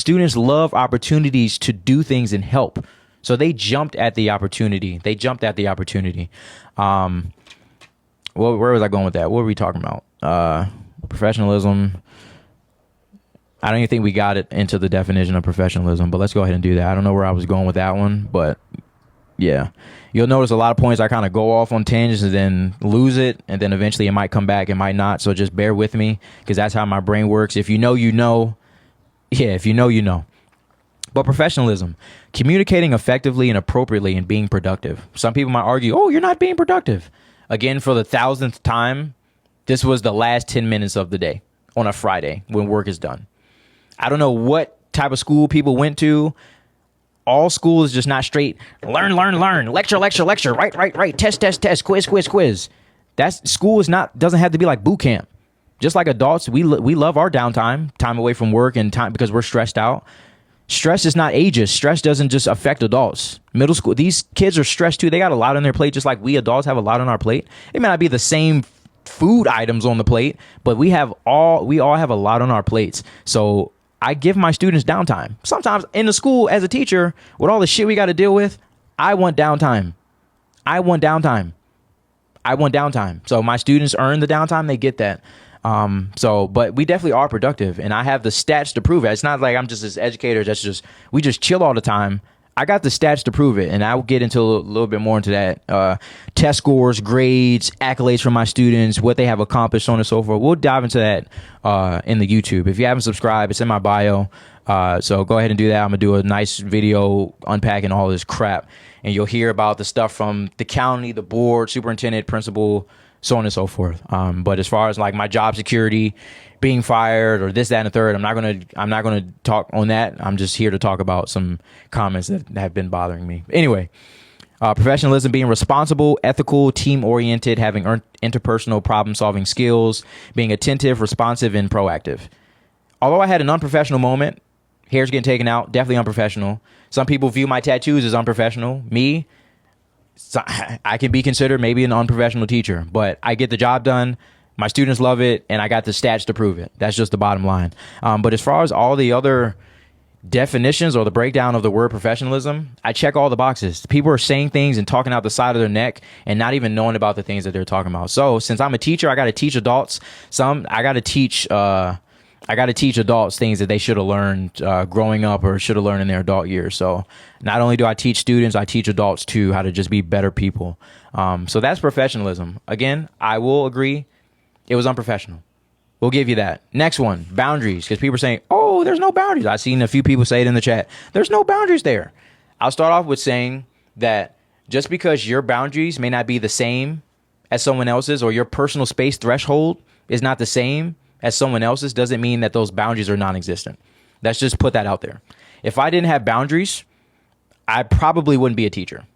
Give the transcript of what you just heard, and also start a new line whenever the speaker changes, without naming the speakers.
students love opportunities to do things and help. So they jumped at the opportunity. Well, where was I going with that? What were we talking about? Professionalism. I don't even think we got it into the definition of professionalism, but let's go ahead and do that. I don't know where I was going with that one, but yeah. You'll notice a lot of points I kind of go off on tangents and then lose it, and then eventually it might come back, it might not. So just bear with me, because that's how my brain works. If you know, you know. Yeah, if you know, you know. But professionalism, communicating effectively and appropriately and being productive. Some people might argue, oh, you're not being productive. Again, for the 1,000th time, this was the last 10 minutes of the day on a Friday when work is done. I don't know what type of school people went to. All school is just not straight learn, lecture, write, test, quiz. That's school is not, doesn't have to be like boot camp. Just like adults, we love our downtime, time away from work and time because we're stressed out. Stress is not ageist. Stress doesn't just affect adults. Middle school, these kids are stressed too. They got a lot on their plate, just like we adults have a lot on our plate. It may not be the same food items on the plate, but we all have a lot on our plates. So I give my students downtime. Sometimes in the school as a teacher, with all the shit we got to deal with, I want downtime. So my students earn the downtime. They get that. But we definitely are productive, and I have the stats to prove it. It's not like I'm just as educators. We just chill all the time. I got the stats to prove it, and I will get into a little bit more into that. Test scores, grades, accolades from my students, what they have accomplished, so on and so forth. We'll dive into that in the YouTube. If you haven't subscribed, it's in my bio. So go ahead and do that. I'm going to do a nice video unpacking all this crap, and you'll hear about the stuff from the county, the board, superintendent, principal, so on and so forth. But as far as like my job security, being fired, or this, that, and the third, I'm not gonna talk on that. I'm just here to talk about some comments that have been bothering me. Anyway, professionalism, being responsible, ethical, team-oriented, having interpersonal problem-solving skills, being attentive, responsive, and proactive. Although I had an unprofessional moment, hair's getting taken out, definitely unprofessional. Some people view my tattoos as unprofessional. Me, I can be considered maybe an unprofessional teacher, but I get the job done. My students love it, and I got the stats to prove it. That's just the bottom line. But as far as all the other definitions or the breakdown of the word professionalism, I check all the boxes. People are saying things and talking out the side of their neck and not even knowing about the things that they're talking about. So since I'm a teacher, I got to teach adults. I got to teach adults things that they should have learned growing up or should have learned in their adult years. So not only do I teach students, I teach adults too how to just be better people. So that's professionalism. Again, I will agree it was unprofessional. We'll give you that. Next one, boundaries, because people are saying, oh, there's no boundaries. I've seen a few people say it in the chat. There's no boundaries there. I'll start off with saying that just because your boundaries may not be the same as someone else's, or your personal space threshold is not the same as someone else's, doesn't mean that those boundaries are non-existent. Let's just put that out there. If I didn't have boundaries, I probably wouldn't be a teacher.